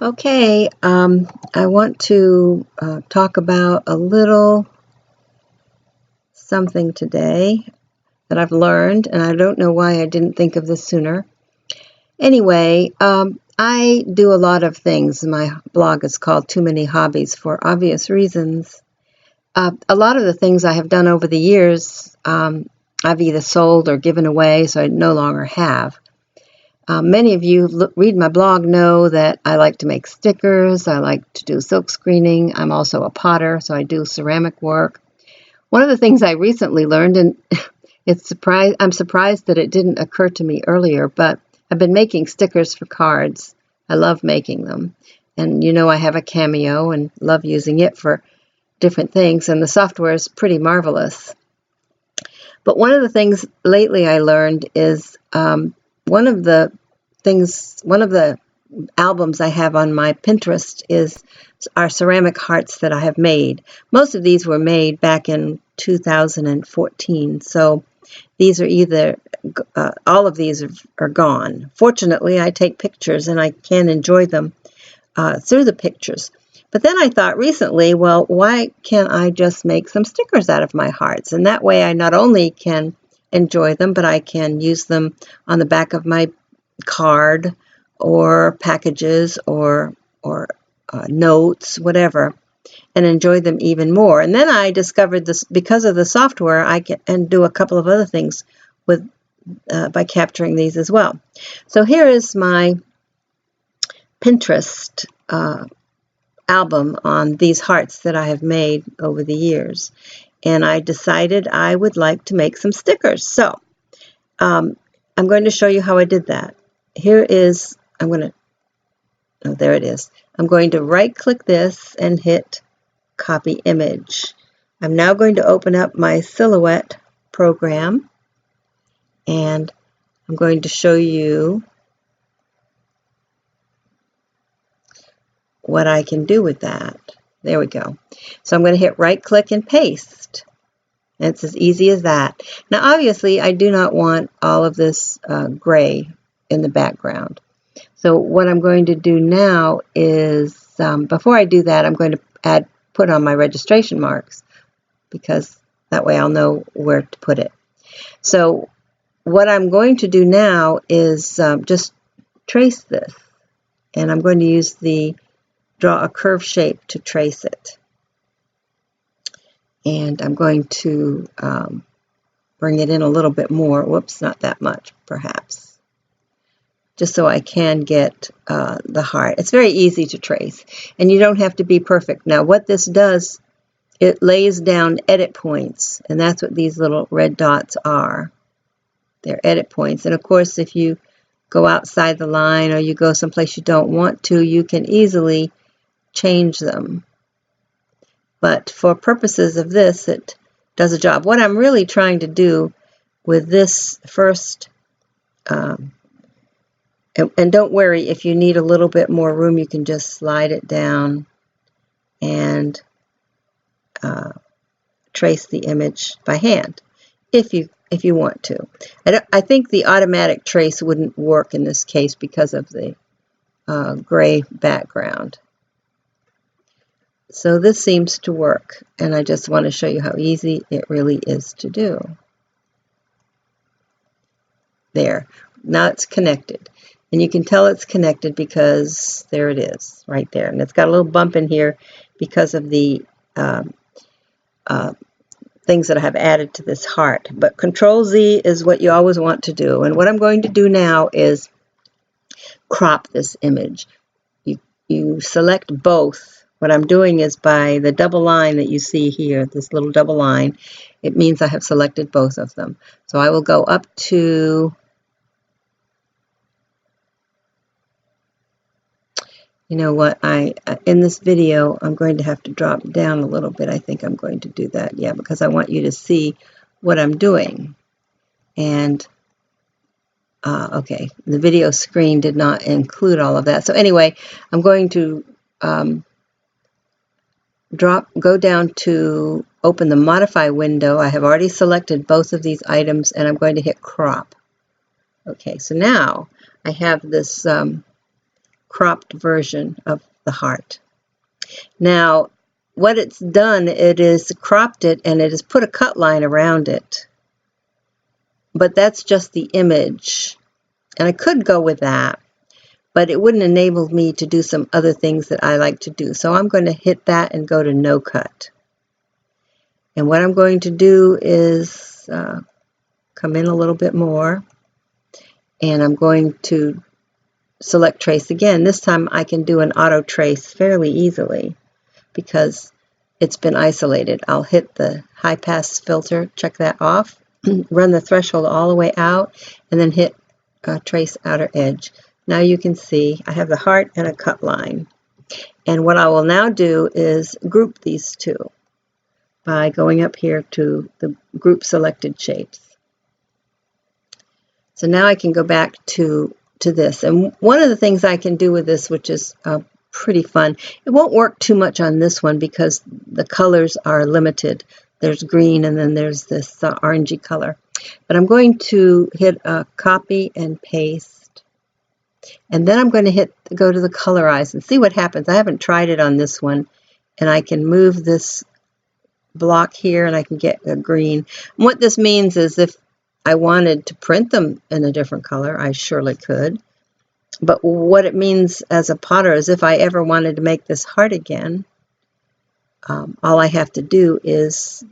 Okay, I want to talk about a little something today that I've learned, and I don't know why I didn't think of this sooner. Anyway, I do a lot of things. My blog is called Too Many Hobbies for obvious reasons. A lot of the things I have done over the years, I've either sold or given away, so I no longer have. Many of you who read my blog know that I like to make stickers. I like to do silk screening. I'm also a potter, so I do ceramic work. One of the things I recently learned, and I'm surprised that it didn't occur to me earlier, but I've been making stickers for cards. I love making them. And you know I have a Cameo and love using it for different things, and the software is pretty marvelous. But one of the things lately I learned is one of the albums I have on my Pinterest are ceramic hearts that I have made. Most of these were made back in 2014, so these are either all of these are gone. Fortunately, I take pictures and I can enjoy them through the pictures. But then I thought recently, well, why can't I just make some stickers out of my hearts? And that way I not only can enjoy them, but I can use them on the back of my card or packages or notes, whatever, and enjoy them even more. And then I discovered this, because of the software, I can do a couple of other things with by capturing these as well. So here is my Pinterest album on these hearts that I have made over the years. And I decided I would like to make some stickers. So I'm going to show you how I did that. Here is, there it is. I'm going to right click this and hit copy image. I'm now going to open up my Silhouette program, and I'm going to show you what I can do with that. There we go. So I'm going to hit right click and paste. And it's as easy as that. Now obviously I do not want all of this gray in the background. So what I'm going to do now is, before I do that, I'm going to put on my registration marks, because that way I'll know where to put it. So what I'm going to do now is just trace this, and I'm going to draw a curve shape to trace it. And I'm going to bring it in a little bit more. Whoops, not that much, perhaps. Just so I can get the heart. It's very easy to trace, and you don't have to be perfect. Now what this does, it lays down edit points, and that's what these little red dots are. They're edit points. And of course, if you go outside the line or you go someplace you don't want to, you can easily change them. But for purposes of this, it does a job. What I'm really trying to do with this first, and don't worry, if you need a little bit more room, you can just slide it down and trace the image by hand, if you want to. I think the automatic trace wouldn't work in this case because of the gray background. So this seems to work, and I just want to show you how easy it really is to do. There. Now it's connected. And you can tell it's connected because there it is, right there. And it's got a little bump in here because of the things that I have added to this heart. But Control Z is what you always want to do. And what I'm going to do now is crop this image. You select both. What I'm doing is, by the double line that you see here, this little double line, it means I have selected both of them. So I will go up to, you know what, in this video, I'm going to have to drop down a little bit. I think I'm going to do that, yeah, because I want you to see what I'm doing. And, okay, the video screen did not include all of that. So anyway, I'm going to go down to open the modify window. I have already selected both of these items, and I'm going to hit crop. Okay, so now I have this cropped version of the heart. Now, what it's done, it is cropped it and it has put a cut line around it. But that's just the image. And I could go with that, but it wouldn't enable me to do some other things that I like to do. So I'm going to hit that and go to no cut. And what I'm going to do is come in a little bit more, and I'm going to select trace again. This time I can do an auto trace fairly easily because it's been isolated. I'll hit the high pass filter, check that off, run the threshold all the way out, and then hit trace outer edge. Now you can see I have the heart and a cut line. And what I will now do is group these two by going up here to the group selected shapes. So now I can go back to this. And one of the things I can do with this, which is pretty fun, it won't work too much on this one because the colors are limited. There's green and then there's this orangey color. But I'm going to hit copy and paste. And then I'm going to go to the colorize and see what happens. I haven't tried it on this one. And I can move this block here and I can get a green. And what this means is if I wanted to print them in a different color, I surely could. But what it means as a potter is if I ever wanted to make this heart again, all I have to do is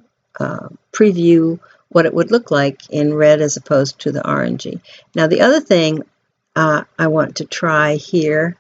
preview what it would look like in red as opposed to the orangey. Now the other thing I want to try here,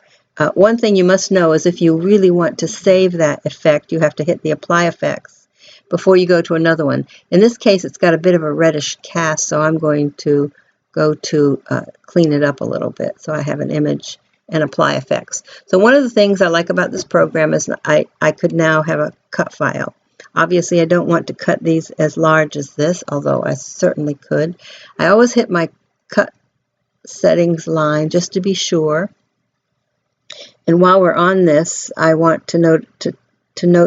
one thing you must know is if you really want to save that effect, you have to hit the apply effects before you go to another one. In this case, it's got a bit of a reddish cast, so I'm going to go to clean it up a little bit so I have an image and apply effects. So one of the things I like about this program is I could now have a cut file. Obviously, I don't want to cut these as large as this, although I certainly could. I always hit my cut settings line just to be sure. And while we're on this, I want to note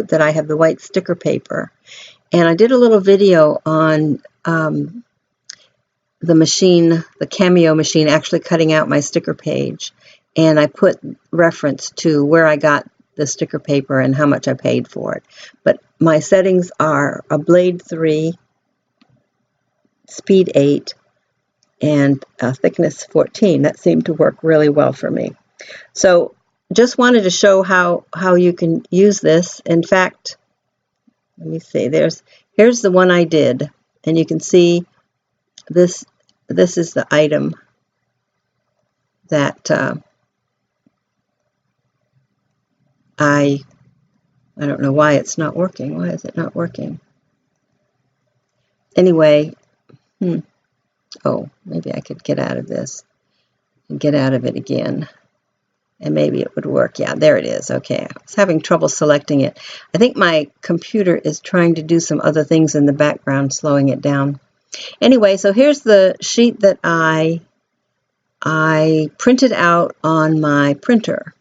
that I have the white sticker paper. And I did a little video on the machine, the Cameo machine, actually cutting out my sticker page. And I put reference to where I got the sticker paper and how much I paid for it. But my settings are a blade 3, speed 8, and thickness 14. That seemed to work really well for me. So just wanted to show how you can use this. In fact, let me see, here's the one I did, and you can see this is the item that I don't know why it's not working. Why is it not working? Anyway, oh, maybe I could get out of this and get out of it again. And maybe it would work. Yeah, there it is. Okay, I was having trouble selecting it. I think my computer is trying to do some other things in the background, slowing it down. Anyway, so here's the sheet that I printed out on my printer.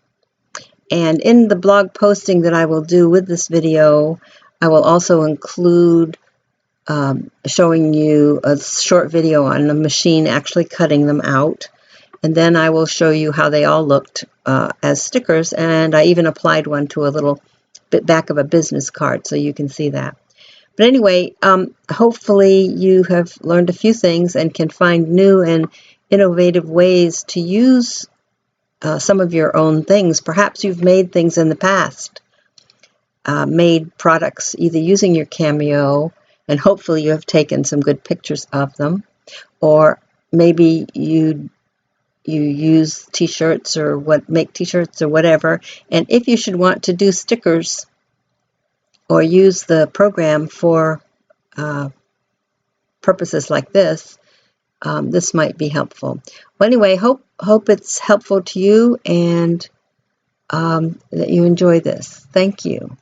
And in the blog posting that I will do with this video, I will also include showing you a short video on the machine actually cutting them out. And then I will show you how they all looked as stickers, and I even applied one to a little bit back of a business card so you can see that. But anyway, hopefully you have learned a few things and can find new and innovative ways to use some of your own things. Perhaps you've made things in the past, made products either using your Cameo, and hopefully you have taken some good pictures of them, or maybe you use t-shirts or make t-shirts or whatever, and if you should want to do stickers or use the program for purposes like this, this might be helpful. Well, anyway, hope it's helpful to you and that you enjoy this. Thank you.